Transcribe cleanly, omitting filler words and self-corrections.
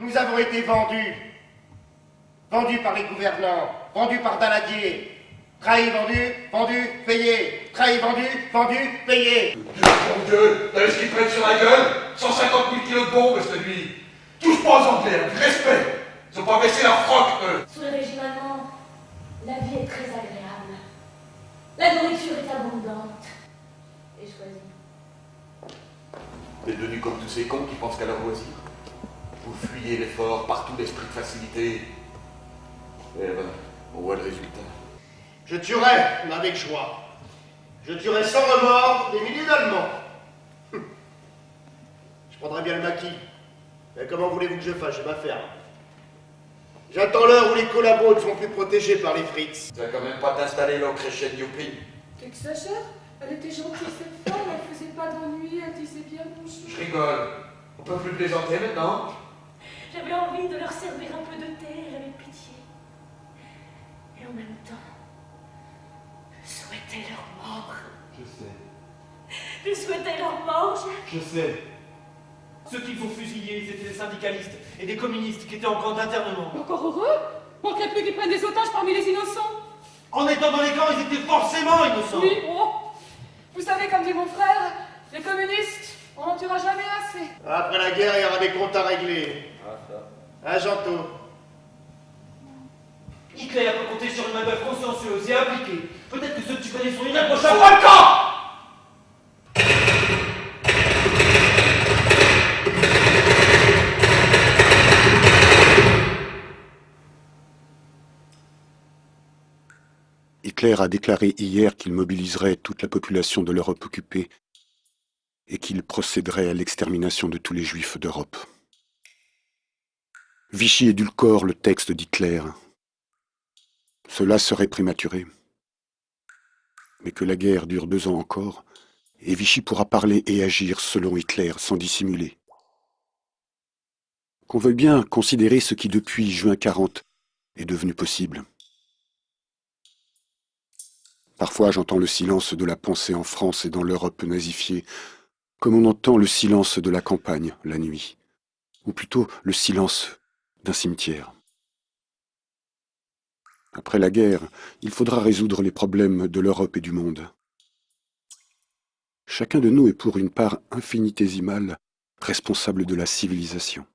nous avons été vendus. Vendus par les gouvernants, vendus par Daladier. Trahi, vendu, payé. Trahi, vendu, payé. Mon Dieu, t'as vu ce qu'ils prennent sur la gueule? 150 000 kilos de bombes, cette nuit. Touche pas aux Anglais, avec respect. Ils ont pas baissé leur froc, eux. Sous le régime allemand, la vie est très agréable. La nourriture est abondante et choisie. T'es devenu comme tous ces cons qui pensent qu'à leur loisir. Vous fuyez l'effort, partout l'esprit de facilité. Et ben, on voit le résultat. Je tuerai, mais avec joie. Je tuerai sans remords des milliers d'Allemands. Je prendrai bien le maquis. Mais comment voulez-vous que je fasse? J'ai ma ferme. J'attends l'heure où les collabos ne sont plus protégés par les Fritz. Tu vas quand même pas t'installer là au Crescent Youpi. T'exagères? Elle était gentille cette femme, elle faisait pas d'ennui, elle disait bien bonjour. Je rigole. On peut plus plaisanter maintenant. J'avais envie de leur servir un peu de thé, j'avais pitié. Et en même temps, je souhaitais leur mort. Je sais. Je souhaitais leur mort, Jacques. Je sais. Ceux qui vous fusillés, c'était des syndicalistes et des communistes qui étaient en camp d'internement. Encore heureux? Manquerait plus qu'ils prennent des otages parmi les innocents. En étant dans les camps, ils étaient forcément innocents. Oui, oh. Vous savez, comme dit mon frère, les communistes, on n'en tuera jamais assez. Après la guerre, il y aura des comptes à régler. Hein, Janto? Hitler peut compter sur une main-d'œuvre consciencieuse et appliquée. Peut-être que ceux que tu connais sont irréprochables. Pas le camp! Hitler a déclaré hier qu'il mobiliserait toute la population de l'Europe occupée et qu'il procéderait à l'extermination de tous les juifs d'Europe. Vichy édulcore le texte d'Hitler. Cela serait prématuré. Mais que la guerre dure 2 ans encore, et Vichy pourra parler et agir selon Hitler sans dissimuler. Qu'on veuille bien considérer ce qui depuis juin 40 est devenu possible. Parfois j'entends le silence de la pensée en France et dans l'Europe nazifiée, comme on entend le silence de la campagne la nuit, ou plutôt le silence d'un cimetière. Après la guerre, il faudra résoudre les problèmes de l'Europe et du monde. Chacun de nous est pour une part infinitésimale responsable de la civilisation.